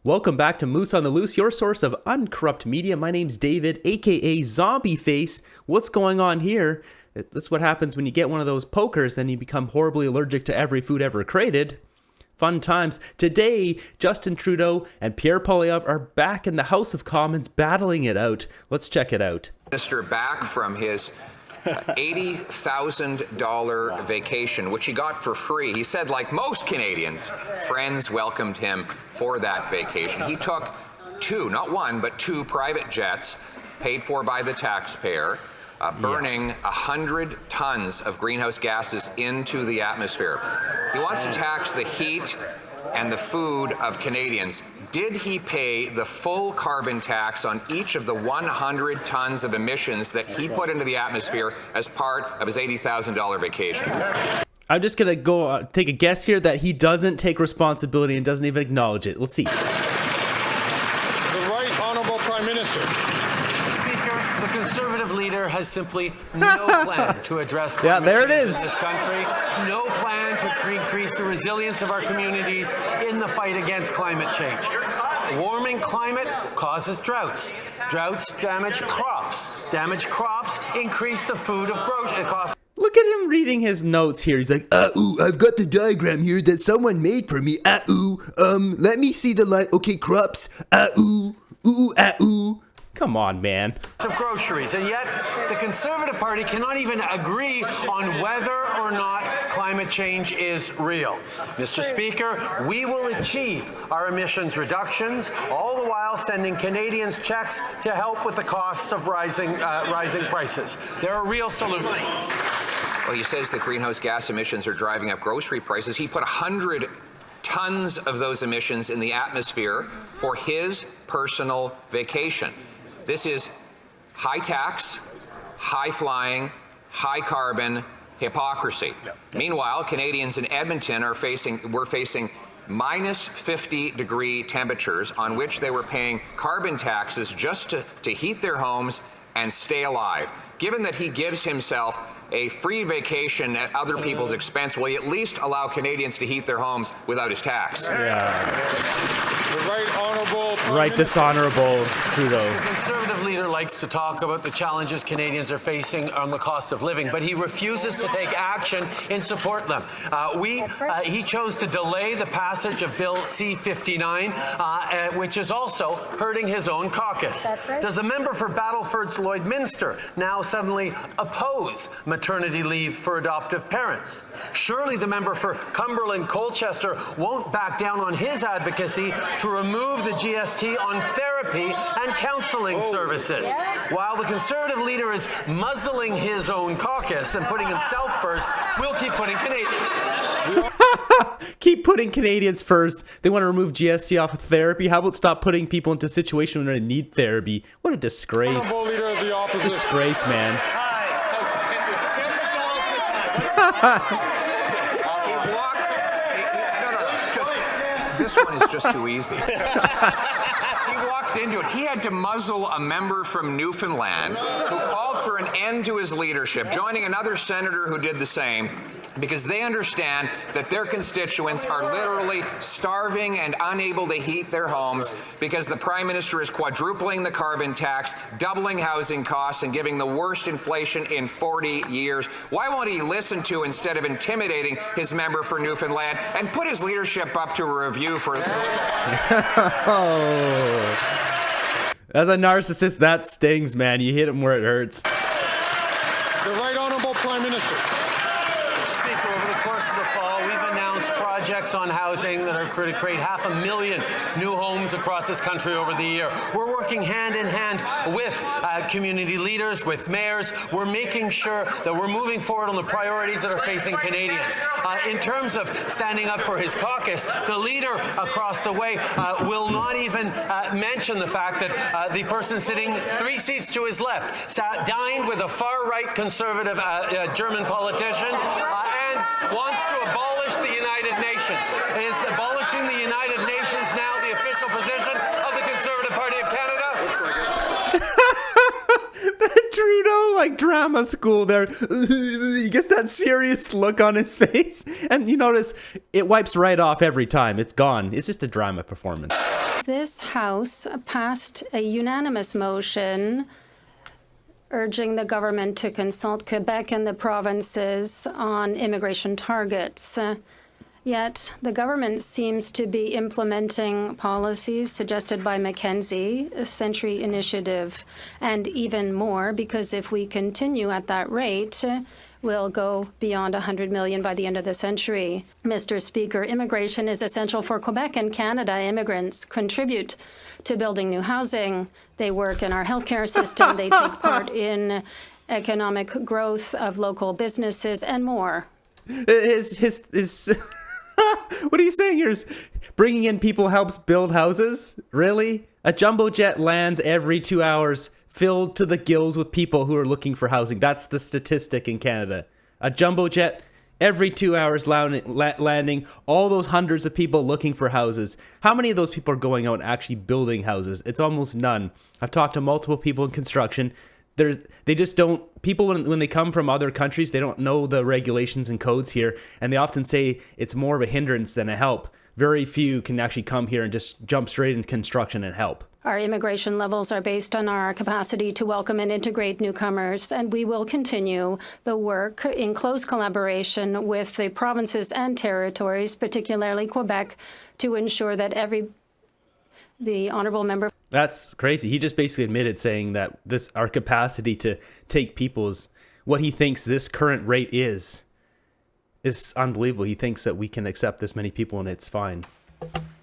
Welcome back to Moose on the Loose, your source of uncorrupt media. My name's David, aka Zombie Face. What's going on here? That's what happens when you get one of those pokers and you become horribly allergic to every food ever created. Fun times. Today, Justin Trudeau and Pierre Poilievre are back in the House of Commons battling it out. Let's check it out. Minister back from his $80,000 vacation, which he got for free. He said, like most Canadians, friends welcomed him for that vacation. He took two, not one, but two private jets paid for by the taxpayer, burning 100 tons of greenhouse gases into the atmosphere. He wants to tax the heat and the food of Canadians. Did he pay the full carbon tax on each of the 100 tons of emissions that he put into the atmosphere as part of his $80,000 vacation? I'm just going to go take a guess here that he doesn't take responsibility and doesn't even acknowledge it. Let's see. The Right Honourable Prime Minister. Speaker, the Conservative leader has simply no plan to address climate there it change is. in this country, no plan to increase the resilience of our communities in the fight against climate change. Warming climate causes droughts. Droughts damage crops. Damaged crops increase the food of growth costs. Look at him reading his notes here. He's like, I've got the diagram here that someone made for me. Let me see the line. Okay, crops. Come on, man. Of groceries, and yet the Conservative Party cannot even agree on whether or not climate change is real. Mr. Speaker, we will achieve our emissions reductions, all the while sending Canadians checks to help with the costs of rising prices. There are real solutions. Well, he says that greenhouse gas emissions are driving up grocery prices. He put 100 tons of those emissions in the atmosphere for his personal vacation. This is high tax, high flying, high carbon hypocrisy. Meanwhile, Canadians in Edmonton were facing minus 50-degree temperatures on which they were paying carbon taxes just to heat their homes and stay alive. Given that he gives himself a free vacation at other people's expense, will he at least allow Canadians to heat their homes without his tax? Yeah. The Right Honourable Prime Right Minister. dishonorable Trudeau. The Conservative leader likes to talk about the challenges Canadians are facing on the cost of living, but he refuses to take action in support of them. He chose to delay the passage of Bill C-59, which is also hurting his own caucus. That's right. Does the member for Battleford's Lloydminster now suddenly oppose maternity leave for adoptive parents? Surely the member for Cumberland Colchester won't back down on his advocacy to remove the GST on therapy and counseling services. While the Conservative leader is muzzling his own caucus and putting himself first, we'll keep putting Canadians. Keep putting Canadians first. They want to remove GST off of therapy. How about stop putting people into situations where they need therapy? What a disgrace. Honourable Leader of the Opposition. Disgrace, man. This one is just too easy. He walked into it. He had to muzzle a member from Newfoundland who called for an end to his leadership, joining another senator who did the same, because they understand that their constituents are literally starving and unable to heat their homes because the Prime Minister is quadrupling the carbon tax, doubling housing costs, and giving the worst inflation in 40 years. Why won't he listen to, instead of intimidating, his member for Newfoundland and put his leadership up to a review for... Oh. As a narcissist, that stings, man. You hit him where it hurts. The Right Honourable Prime Minister. Speaker, over the course of the fall, we've announced projects on housing that are going to create 500,000 new homes across this country over the year. We're working hand in hand with community leaders, with mayors. We're making sure that we're moving forward on the priorities that are facing Canadians. In terms of standing up for his caucus, the leader across the way will not even mention the fact that the person sitting 3 seats to his left dined with a far-right conservative German politician and wants to abolish the United Nations. Is abolishing the United Nations now the official position of the Conservative Party of Canada? Trudeau, like, drama school there. He gets that serious look on his face. And you notice it wipes right off every time. It's gone. It's just a drama performance. This House passed a unanimous motion urging the government to consult Quebec and the provinces on immigration targets. Yet the government seems to be implementing policies suggested by Mackenzie, a Century Initiative, and even more, because if we continue at that rate, we'll go beyond 100 million by the end of the century. Mr. Speaker, immigration is essential for Quebec and Canada. Immigrants contribute to building new housing. They work in our healthcare system. They take part in economic growth of local businesses and more. His what are you saying here? Is bringing in people helps build houses? Really? A jumbo jet lands every 2 hours filled to the gills with people who are looking for housing. That's the statistic in Canada. A jumbo jet every 2 hours landing, all those hundreds of people looking for houses. How many of those people are going out and actually building houses? It's almost none. I've talked to multiple people in construction. They just don't, people when they come from other countries, they don't know the regulations and codes here, and they often say it's more of a hindrance than a help. Very few can actually come here and just jump straight into construction and help. Our immigration levels are based on our capacity to welcome and integrate newcomers, and we will continue the work in close collaboration with the provinces and territories, particularly Quebec, to ensure that the honourable member. That's crazy. He just basically admitted saying that our capacity to take people's, what he thinks this current rate is unbelievable. He thinks that we can accept this many people and it's fine.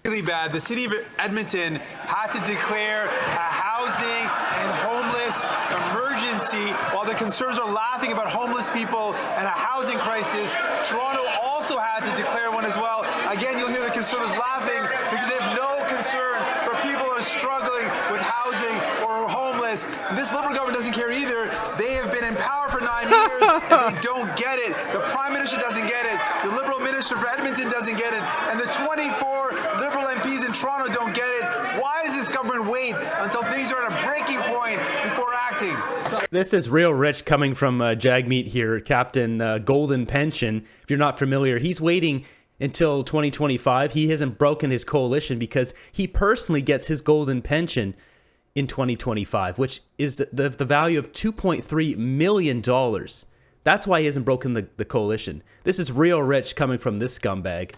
Really bad. The city of Edmonton had to declare a housing and homeless emergency while the Conservatives are laughing about homeless people and a housing crisis. Toronto also had to declare one as well. Again, you'll hear the Conservatives laughing because they have no concern for people who are struggling with housing or homeless. And this Liberal government doesn't care either. They have been in power for 9 years and they don't get it. The Prime Minister doesn't get it. The Liberal Minister for Edmonton doesn't get it. And the 24 Liberal MPs in Toronto don't get it. Why does this government wait until things are at a breaking point before acting? This is real rich coming from Jagmeet here, Captain Golden Pension. If you're not familiar, he's waiting until 2025. He hasn't broken his coalition because he personally gets his golden pension in 2025, which is the value of $2.3 million. That's why he hasn't broken the coalition. This is real rich coming from this scumbag.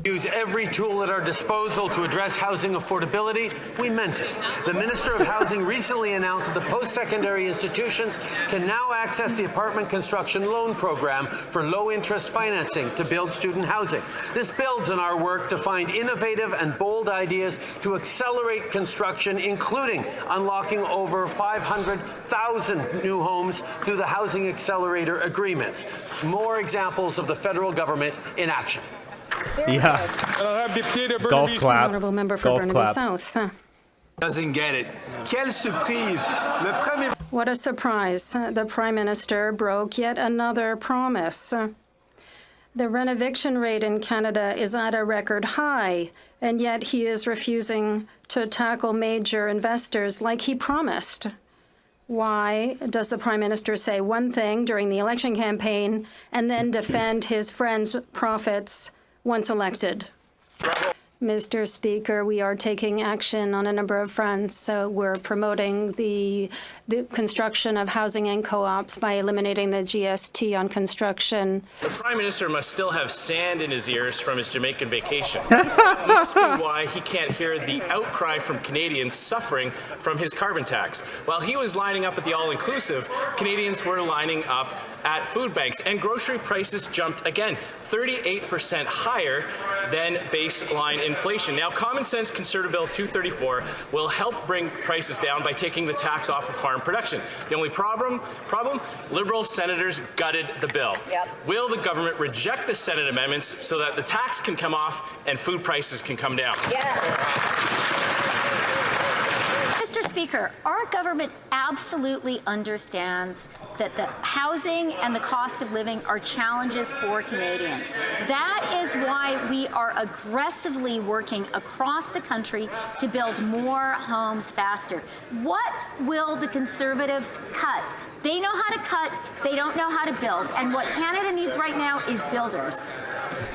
Use every tool at our disposal to address housing affordability. We meant it. The Minister of Housing recently announced that the post-secondary institutions can now access the apartment construction loan program for low-interest financing to build student housing. This builds on our work to find innovative and bold ideas to accelerate construction, including unlocking over 500,000 new homes through the Housing Accelerator agreements. More examples of the federal government in action. Yeah. Golf clap. Honourable member for Burnaby South. Doesn't get it. Quelle surprise. What a surprise. The Prime Minister broke yet another promise. The renoviction rate in Canada is at a record high, and yet he is refusing to tackle major investors like he promised. Why does the Prime Minister say one thing during the election campaign and then defend his friend's profits once elected? Mr. Speaker, we are taking action on a number of fronts. So we're promoting the construction of housing and co-ops by eliminating the GST on construction. The Prime Minister must still have sand in his ears from his Jamaican vacation. That must be why he can't hear the outcry from Canadians suffering from his carbon tax. While he was lining up at the all-inclusive, Canadians were lining up at food banks, and grocery prices jumped again, 38% higher than baseline inflation. Now, common sense Conservative Bill 234 will help bring prices down by taking the tax off of farm production. The only problem, Liberal senators gutted the bill. Yep. Will the government reject the Senate amendments so that the tax can come off and food prices can come down? Yes. Mr. Speaker, Speaker, our government absolutely understands that the housing and the cost of living are challenges for Canadians. That is why we are aggressively working across the country to build more homes faster. What will the Conservatives cut? They know how to cut, they don't know how to build. And what Canada needs right now is builders.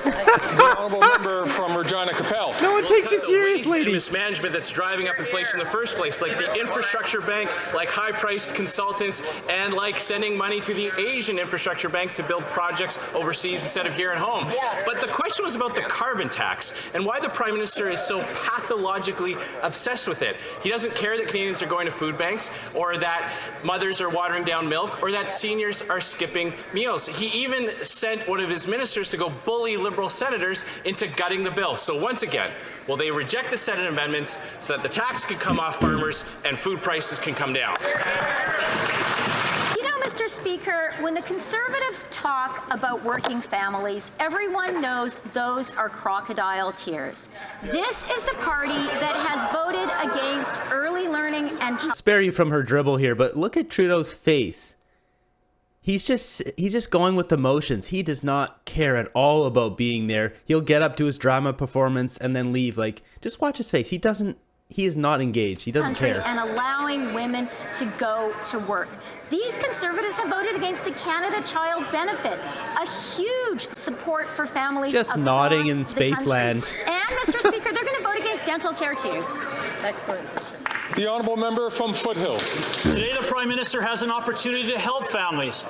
The honourable member from Regina Capel. No one takes you serious, Waste and lady. mismanagement that's driving up inflation in the first place, like the infrastructure bank, like high-priced consultants, and like sending money to the Asian infrastructure bank to build projects overseas instead of here at home. But the question was about the carbon tax and why the Prime Minister is so pathologically obsessed with it. He doesn't care that Canadians are going to food banks, or that mothers are watering down milk, or that seniors are skipping meals. He even sent one of his ministers to go bully Liberal senators into gutting the bill. So once again, will they reject the Senate amendments so that the tax can come off farmers and food prices can come down? You know, Mr. Speaker, when the Conservatives talk about working families, everyone knows those are crocodile tears. This is the party that has voted against early learning and Spare you from her dribble here, but look at Trudeau's face. He's just going with the motions. He does not care at all about being there. He'll get up to his drama performance and then leave. Like, just watch his face. He is not engaged. He doesn't care. And allowing women to go to work. These Conservatives have voted against the Canada Child Benefit, a huge support for families Just across nodding in the Spaceland. country. And, Mr. Speaker, they're going to vote against dental care too. Excellent. The honourable member from Foothills. Today, the Prime Minister has an opportunity to help families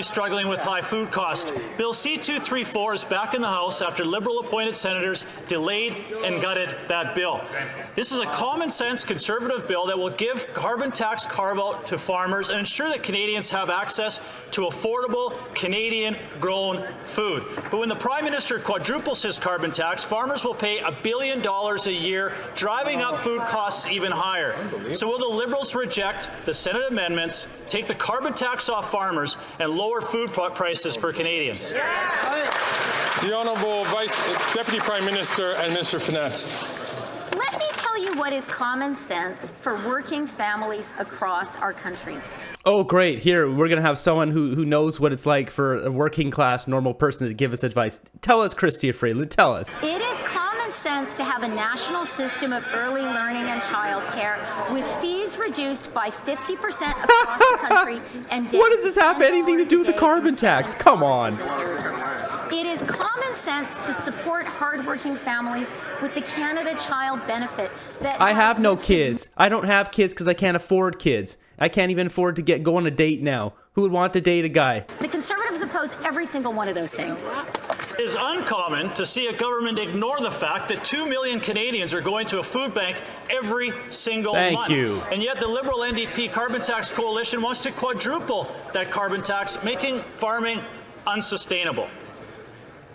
struggling with high food costs. Bill C-234 is back in the House after Liberal-appointed senators delayed and gutted that bill. This is a common-sense Conservative bill that will give carbon tax carve-out to farmers and ensure that Canadians have access to affordable Canadian-grown food. But when the Prime Minister quadruples his carbon tax, farmers will pay $1 billion a year, driving up food costs even higher. So will the Liberals reject the Senate amendments, take the carbon tax off farmers, and lower food prices for Canadians? The Honourable Deputy Prime Minister and Minister of Finance. Let me tell you what is common sense for working families across our country. Oh, great. Here, we're going to have someone who knows what it's like for a working class, normal person to give us advice. Tell us, Chrystia Freeland. Tell us. It is common sense to have a national system of early learning and childcare with fees reduced by 50% across the country. And what does this have anything to do with the carbon tax? Come on. It is common sense to support hardworking families with the Canada Child Benefit. I have no kids. I don't have kids because I can't afford kids. I can't even afford to go on a date now. Who would want to date a guy? The Conservatives oppose every single one of those things. It is uncommon to see a government ignore the fact that 2 million Canadians are going to a food bank every single month. Thank you. And yet the Liberal NDP Carbon Tax Coalition wants to quadruple that carbon tax, making farming unsustainable.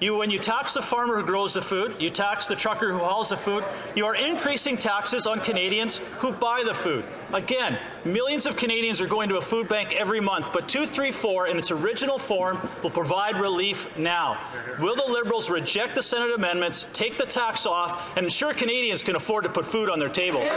When you tax the farmer who grows the food, you tax the trucker who hauls the food, you are increasing taxes on Canadians who buy the food. Again, millions of Canadians are going to a food bank every month, but 234 in its original form will provide relief now. Will the Liberals reject the Senate amendments, take the tax off, and ensure Canadians can afford to put food on their tables?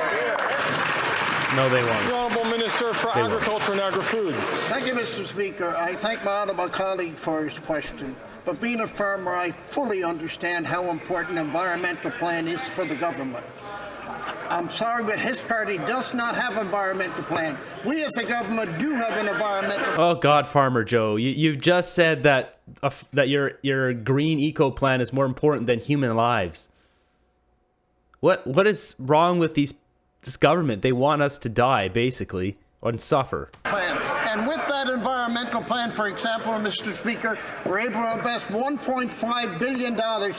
No, they won't. The Honourable Minister for Agriculture and Agri-Food. Thank you, Mr. Speaker. I thank my honourable colleague for his question. But being a farmer, I fully understand how important an environmental plan is for the government. I'm sorry, but his party does not have an environmental plan. We as the government do have an environmental. Oh God, Farmer Joe, you've just said that that your green eco plan is more important than human lives. What is wrong with this government? They want us to die, basically, and suffer. Plan. And with that environmental plan, for example, Mr. Speaker, we're able to invest $1.5 billion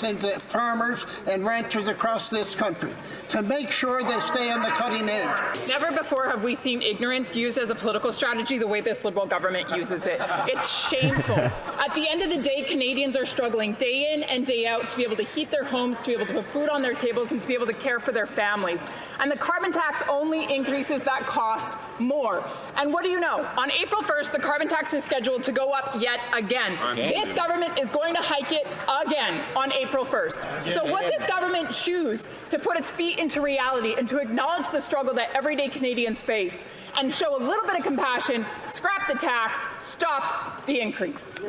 into farmers and ranchers across this country to make sure they stay on the cutting edge. Never before have we seen ignorance used as a political strategy the way this Liberal government uses it. It's shameful. At the end of the day, Canadians are struggling day in and day out to be able to heat their homes, to be able to put food on their tables, and to be able to care for their families. And the carbon tax only increases that cost more. And what do you know? On April 1st, the carbon tax is scheduled to go up yet again. This government is going to hike it again on April 1st. So what this government choose to put its feet into reality and to acknowledge the struggle that everyday Canadians face and show a little bit of compassion, scrap the tax, stop the increase.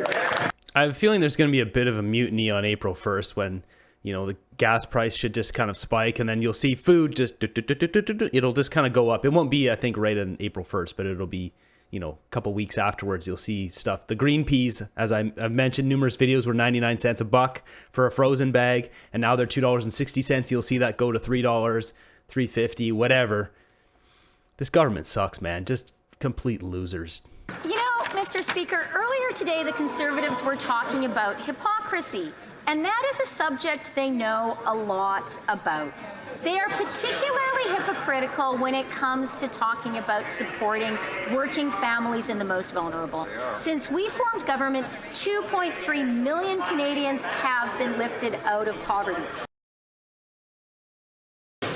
I have a feeling there's going to be a bit of a mutiny on April 1st when, you know, the gas price should just kind of spike, and then you'll see food just, it'll just kind of go up. It won't be, I think, right on April 1st, but it'll be, you know, a couple weeks afterwards, you'll see stuff. The green peas, as I've mentioned numerous videos, were 99 cents a buck for a frozen bag, and now they're $2.60. You'll see that go to $3, $3.50, whatever. This government sucks, man. Just complete losers. You know, Mr. Speaker, earlier today the Conservatives were talking about hypocrisy, and that is a subject they know a lot about. They are particularly hypocritical when it comes to talking about supporting working families and the most vulnerable. Since we formed government, 2.3 million Canadians have been lifted out of poverty.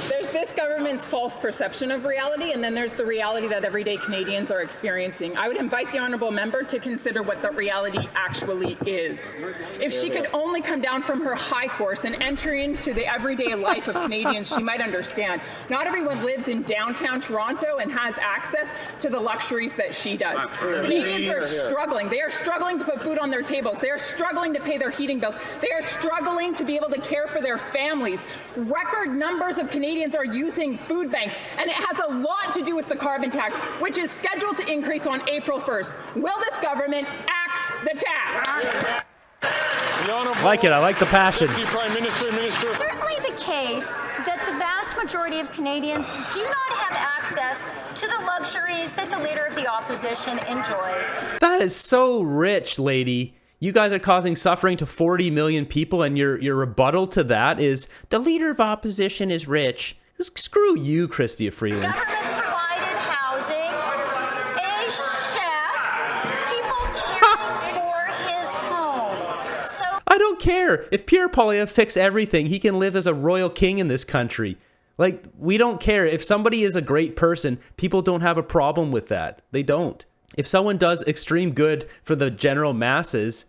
There's this government's false perception of reality, and then there's the reality that everyday Canadians are experiencing. I would invite the honourable member to consider what the reality actually is. If she could only come down from her high horse and enter into the everyday life of Canadians, she might understand. Not everyone lives in downtown Toronto and has access to the luxuries that she does. Canadians are struggling. They are struggling to put food on their tables. They are struggling to pay their heating bills. They are struggling to be able to care for their families. Record numbers of Canadians are using food banks, and it has a lot to do with the carbon tax, which is scheduled to increase on April 1st. Will this government axe the tax? I like it. I like the passion. Prime Minister, Minister. Certainly the case that the vast majority of Canadians do not have access to the luxuries that the Leader of the Opposition enjoys. That is so rich, lady. You guys are causing suffering to 40 million people, and your rebuttal to that is the Leader of Opposition is rich. Screw you, Chrystia Freeland. Government-provided housing, a chef, people caring for his home. So I don't care. If Pierre Poilievre fix everything, he can live as a royal king in this country. Like, we don't care. If somebody is a great person, people don't have a problem with that. They don't. If someone does extreme good for the general masses,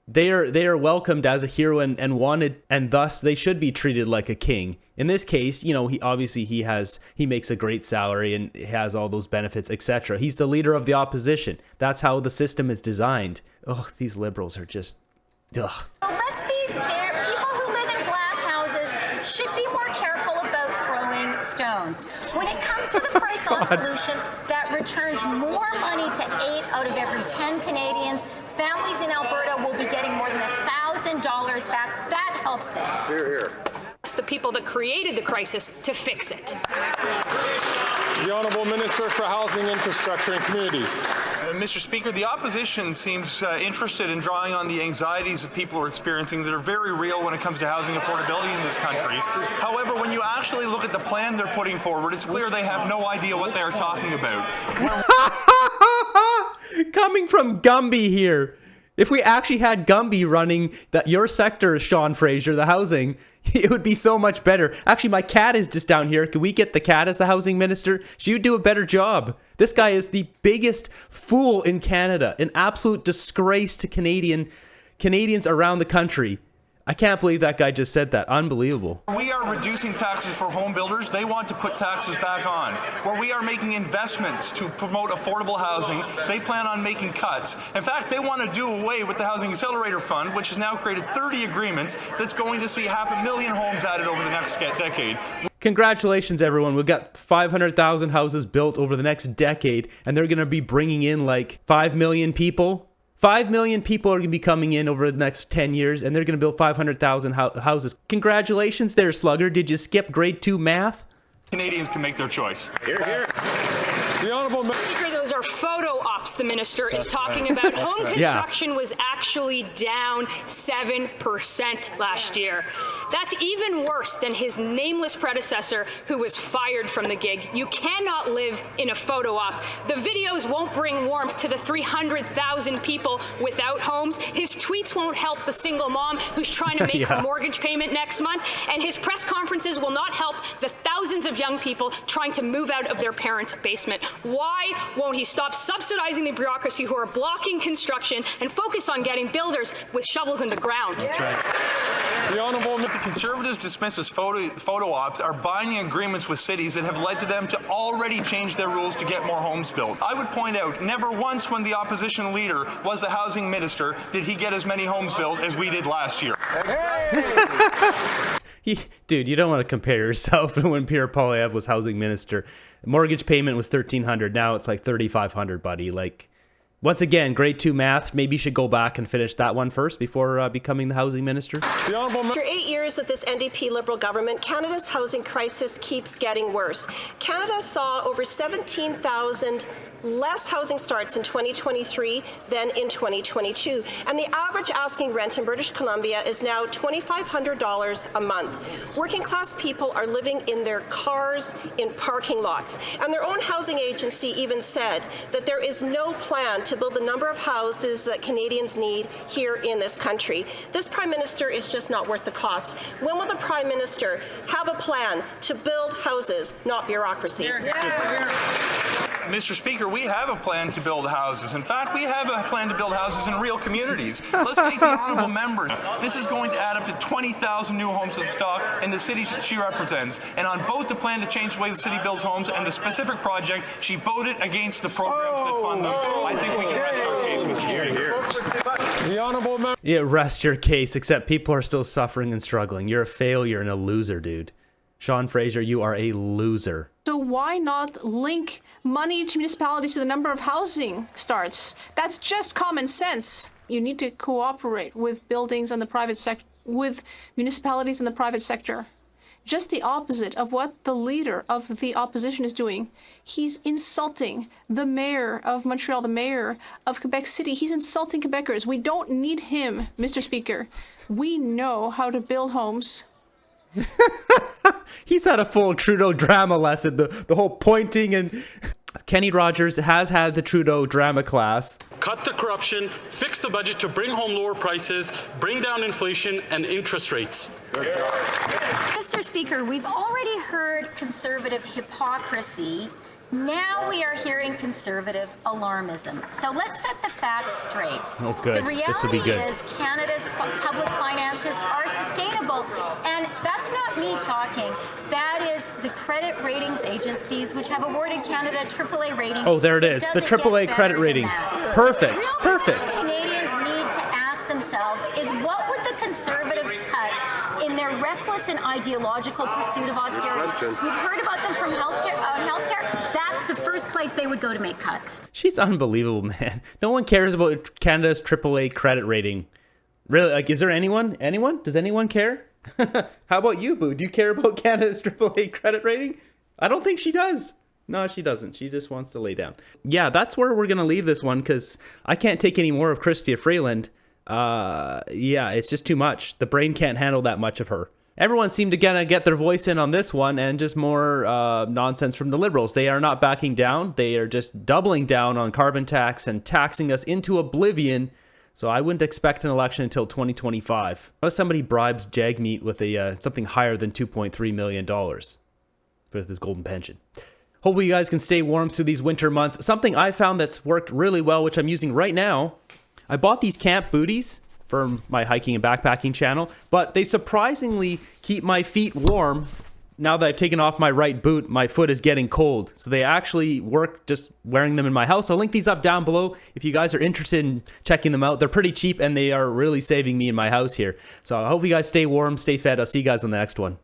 they are welcomed as a hero and wanted, and thus they should be treated like a king. In this case, you know, he makes a great salary and has all those benefits, etc. He's the Leader of the Opposition. That's how the system is designed. Ugh, these liberals are just, ugh. well, let's be fair. People who live in glass houses should be more careful about throwing stones. When it comes to the price on pollution, that returns more money to 8 out of every 10 Canadians. Families in Alberta will be getting more than $1,000 back. That helps them. Hear, hear. It's the people that created the crisis to fix it. The Honourable Minister for Housing, Infrastructure and Communities. Mr. Speaker, the opposition seems interested in drawing on the anxieties that people are experiencing that are very real when it comes to housing affordability in this country. However, when you actually look at the plan they're putting forward, it's clear they have no idea what they're talking about. Coming from Gumby here. If we actually had Gumby running your sector, Sean Fraser, the housing, it would be so much better. Actually, my cat is just down here. Can we get the cat as the housing minister? She would do a better job. This guy is the biggest fool in Canada, an absolute disgrace to Canadians around the country. I can't believe that guy just said that. Unbelievable. We are reducing taxes for home builders. They want to put taxes back on. Where we are making investments to promote affordable housing, they plan on making cuts. In fact, they want to do away with the Housing Accelerator Fund, which has now created 30 agreements that's going to see 500,000 homes added over the next decade. Congratulations, everyone. We've got 500,000 houses built over the next decade, and they're going to be bringing in like 5 million people. 5 million people are going to be coming in over the next 10 years, and they're going to build 500,000 houses. Congratulations there, Slugger. Did you skip grade 2 math? Canadians can make their choice. Hear, hear. The Honourable Speaker, those are photo ops the minister is talking about. Home construction was actually down 7% last year. That's even worse than his nameless predecessor who was fired from the gig. You cannot live in a photo op. The videos won't bring warmth to the 300,000 people without homes. His tweets won't help the single mom who's trying to make her mortgage payment next month. And his press conferences will not help the thousands thousands of young people trying to move out of their parents' basement? Why won't he stop subsidizing the bureaucracy who are blocking construction and focus on getting builders with shovels in the ground? That's right. The Honourable the Conservatives dismiss as photo ops are binding agreements with cities that have led to them to already change their rules to get more homes built. I would point out, never once when the opposition leader was the housing minister did he get as many homes built as we did last year. Dude, you don't want to compare yourself to when Pierre Poilievre was housing minister. Mortgage payment was $1,300. Now it's like $3,500, buddy. Like, once again, grade 2 math. Maybe you should go back and finish that one first before becoming the housing minister. After 8 years of this NDP Liberal government, Canada's housing crisis keeps getting worse. Canada saw over 17,000 less housing starts in 2023 than in 2022. And the average asking rent in British Columbia is now $2,500 a month. Working class people are living in their cars in parking lots. And their own housing agency even said that there is no plan to build the number of houses that Canadians need here in this country. This Prime Minister is just not worth the cost. When will the Prime Minister have a plan to build houses, not bureaucracy? Mr. Speaker, we have a plan to build houses. In fact, we have a plan to build houses in real communities. Let's take the honourable members. This is going to add up to 20,000 new homes to the stock in the cities that she represents. And on both the plan to change the way the city builds homes and the specific project, she voted against the programs that fund them. I think we can rest our case, Mr. Speaker. The honourable member. Yeah, rest your case, except people are still suffering and struggling. You're a failure and a loser, dude. Sean Fraser, you are a loser. So why not link money to municipalities to the number of housing starts? That's just common sense. You need to cooperate with buildings and the private sector, with municipalities and the private sector. Just the opposite of what the leader of the opposition is doing. He's insulting the mayor of Montreal, the mayor of Quebec City. He's insulting Quebecers. We don't need him, Mr. Speaker. We know how to build homes. He's had a full Trudeau drama lesson. The whole pointing and... Kenny Rogers has had the Trudeau drama class. Cut the corruption, fix the budget to bring home lower prices, bring down inflation and interest rates. Mr. Speaker, we've already heard Conservative hypocrisy. Now we are hearing Conservative alarmism. So let's set the facts straight. Oh, good. This will be good. The reality is Canada's public finances are sustainable. And that's not me talking. That is the credit ratings agencies, which have awarded Canada a AAA rating. Oh, there it is. The AAA credit rating. Perfect. Perfect. What Canadians need to ask themselves is what would the Conservatives cut in their reckless and ideological pursuit of austerity? We've heard about them from healthcare. That's the first place they would go to make cuts. She's unbelievable, man. No one cares about Canada's AAA credit rating. Really? Like, is there anyone? Anyone? Does anyone care? How about you, Boo? Do you care about Canada's AAA credit rating? I don't think she does. No, she doesn't. She just wants to lay down. Yeah, that's where we're going to leave this one because I can't take any more of Chrystia Freeland. Yeah, it's just too much. The brain can't handle that much of her. Everyone seemed to get their voice in on this one, and just more nonsense from the Liberals. They are not backing down. They are just doubling down on carbon tax and taxing us into oblivion. So I wouldn't expect an election until 2025. Unless somebody bribes Jagmeet with a something higher than $2.3 million for his golden pension. Hopefully you guys can stay warm through these winter months. Something I found that's worked really well, which I'm using right now. I bought these camp booties for my hiking and backpacking channel, but they surprisingly keep my feet warm. Now that I've taken off my right boot, my foot is getting cold. So they actually work just wearing them in my house. I'll link these up down below if you guys are interested in checking them out. They're pretty cheap and they are really saving me in my house here. So I hope you guys stay warm, stay fed. I'll see you guys on the next one.